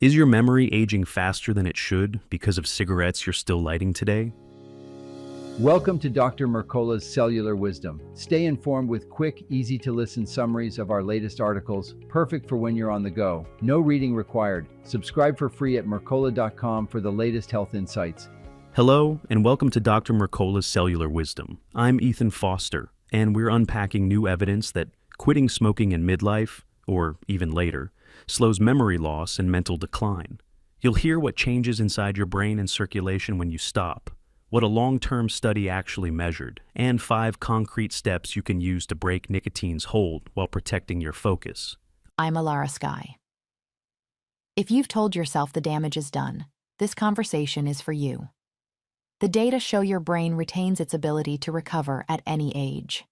Is your memory aging faster than it should because of cigarettes you're still lighting today? Welcome to Dr. Mercola's Cellular Wisdom. Stay informed with quick, easy-to-listen summaries of our latest articles, perfect for when you're on the go. No reading required. Subscribe for free at mercola.com for the latest health insights. Hello, and welcome to Dr. Mercola's Cellular Wisdom. I'm Ethan Foster, and we're unpacking new evidence that quitting smoking in midlife, or even later, slows memory loss and mental decline. You'll hear what changes inside your brain and circulation when you stop, what a long-term study actually measured, and 5 concrete steps you can use to break nicotine's hold while protecting your focus. I'm Alara Sky. If you've told yourself the damage is done, this conversation is for you. The data show your brain retains its ability to recover at any age.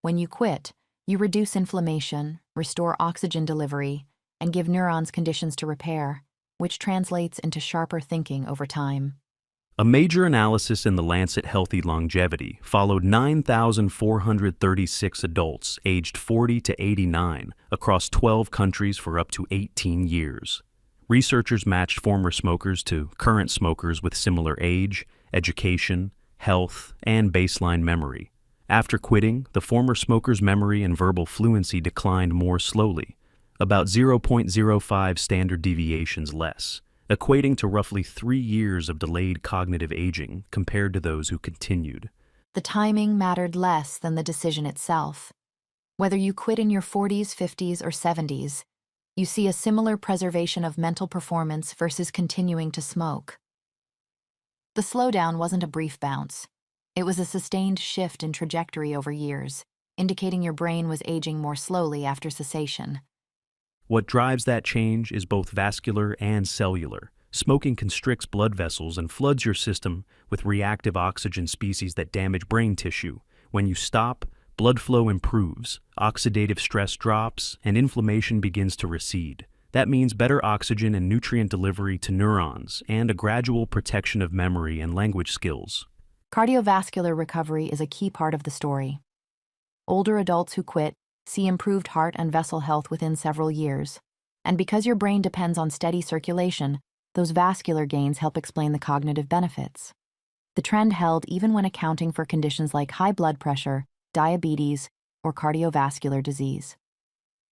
When you quit, you reduce inflammation, restore oxygen delivery, and give neurons conditions to repair, which translates into sharper thinking over time. A major analysis in the Lancet Healthy Longevity followed 9,436 adults aged 40 to 89 across 12 countries for up to 18 years. Researchers matched former smokers to current smokers with similar age, education, health, and baseline memory. After quitting, the former smoker's memory and verbal fluency declined more slowly, about 0.05 standard deviations less, equating to roughly 3 years of delayed cognitive aging compared to those who continued. The timing mattered less than the decision itself. Whether you quit in your 40s, 50s, or 70s, you see a similar preservation of mental performance versus continuing to smoke. The slowdown wasn't a brief bounce. It was a sustained shift in trajectory over years, indicating your brain was aging more slowly after cessation. What drives that change is both vascular and cellular. Smoking constricts blood vessels and floods your system with reactive oxygen species that damage brain tissue. When you stop, blood flow improves, oxidative stress drops, and inflammation begins to recede. That means better oxygen and nutrient delivery to neurons and a gradual protection of memory and language skills. Cardiovascular recovery is a key part of the story. Older adults who quit see improved heart and vessel health within several years. And because your brain depends on steady circulation, those vascular gains help explain the cognitive benefits. The trend held even when accounting for conditions like high blood pressure, diabetes, or cardiovascular disease.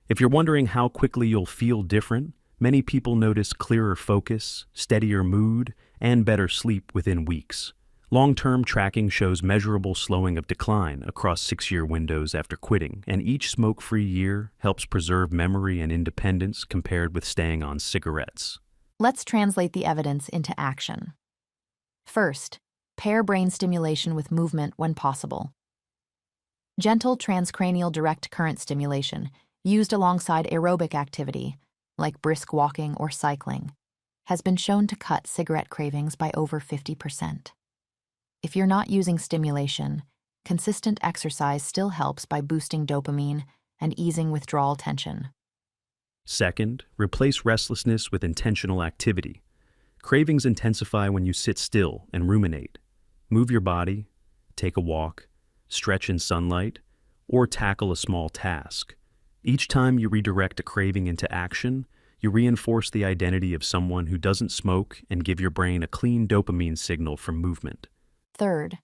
If you're wondering how quickly you'll feel different, many people notice clearer focus, steadier mood, and better sleep within weeks. Long-term tracking shows measurable slowing of decline across 6-year windows after quitting, and each smoke-free year helps preserve memory and independence compared with staying on cigarettes. Let's translate the evidence into action. First, pair brain stimulation with movement when possible. Gentle transcranial direct current stimulation, used alongside aerobic activity, like brisk walking or cycling, has been shown to cut cigarette cravings by over 50%. If you're not using stimulation, consistent exercise still helps by boosting dopamine and easing withdrawal tension. Second, replace restlessness with intentional activity. Cravings intensify when you sit still and ruminate. Move your body, take a walk, stretch in sunlight, or tackle a small task. Each time you redirect a craving into action, you reinforce the identity of someone who doesn't smoke and give your brain a clean dopamine signal from movement. Third,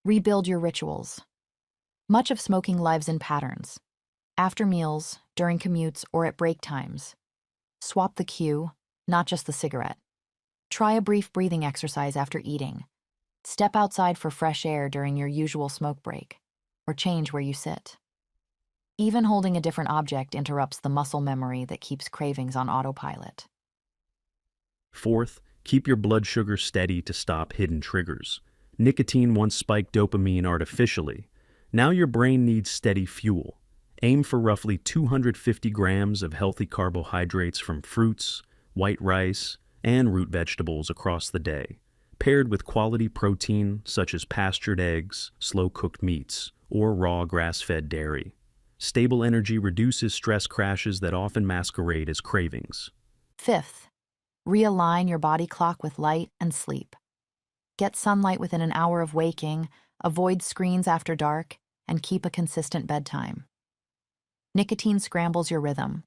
rebuild your rituals. Much of smoking lives in patterns. After meals, during commutes, or at break times. Swap the cue, not just the cigarette. Try a brief breathing exercise after eating. Step outside for fresh air during your usual smoke break, or change where you sit. Even holding a different object interrupts the muscle memory that keeps cravings on autopilot. Fourth, keep your blood sugar steady to stop hidden triggers. Nicotine once spiked dopamine artificially. Now your brain needs steady fuel. Aim for roughly 250 grams of healthy carbohydrates from fruits, white rice, and root vegetables across the day, paired with quality protein such as pastured eggs, slow-cooked meats, or raw grass-fed dairy. Stable energy reduces stress crashes that often masquerade as cravings. Fifth, realign your body clock with light and sleep. Get sunlight within an hour of waking, avoid screens after dark, and keep a consistent bedtime. Nicotine scrambles your rhythm.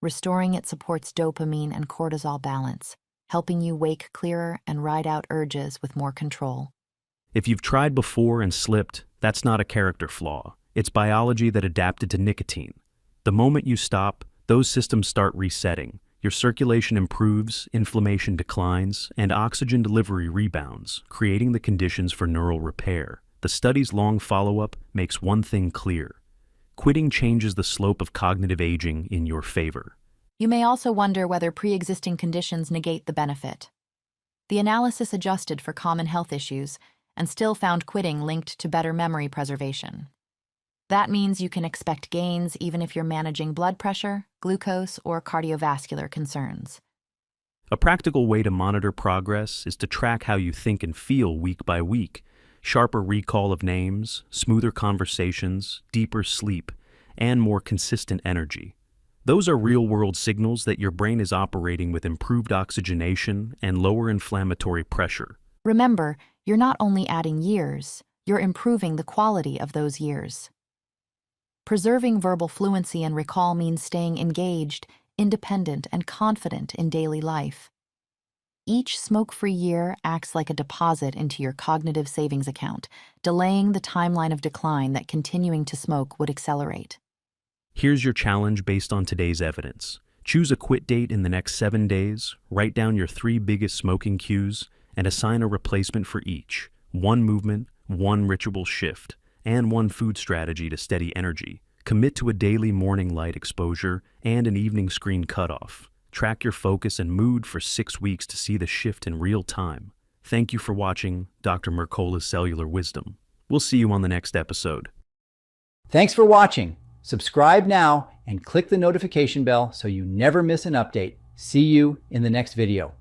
Restoring it supports dopamine and cortisol balance, helping you wake clearer and ride out urges with more control. If you've tried before and slipped, that's not a character flaw. It's biology that adapted to nicotine. The moment you stop, those systems start resetting. Your circulation improves, inflammation declines, and oxygen delivery rebounds, creating the conditions for neural repair. The study's long follow-up makes one thing clear. Quitting changes the slope of cognitive aging in your favor. You may also wonder whether pre-existing conditions negate the benefit. The analysis adjusted for common health issues and still found quitting linked to better memory preservation. That means you can expect gains even if you're managing blood pressure, glucose, or cardiovascular concerns. A practical way to monitor progress is to track how you think and feel week by week. Sharper recall of names, smoother conversations, deeper sleep, and more consistent energy. Those are real-world signals that your brain is operating with improved oxygenation and lower inflammatory pressure. Remember, you're not only adding years, you're improving the quality of those years. Preserving verbal fluency and recall means staying engaged, independent, and confident in daily life. Each smoke-free year acts like a deposit into your cognitive savings account, delaying the timeline of decline that continuing to smoke would accelerate. Here's your challenge based on today's evidence. Choose a quit date in the next 7 days, write down your 3 biggest smoking cues, and assign a replacement for each. 1 movement, 1 ritual shift, and 1 food strategy to steady energy. Commit to a daily morning light exposure and an evening screen cutoff. Track your focus and mood for 6 weeks to see the shift in real time. Thank you for watching Dr. Mercola's Cellular Wisdom. We'll see you on the next episode. Thanks for watching. Subscribe now and click the notification bell so you never miss an update. See you in the next video.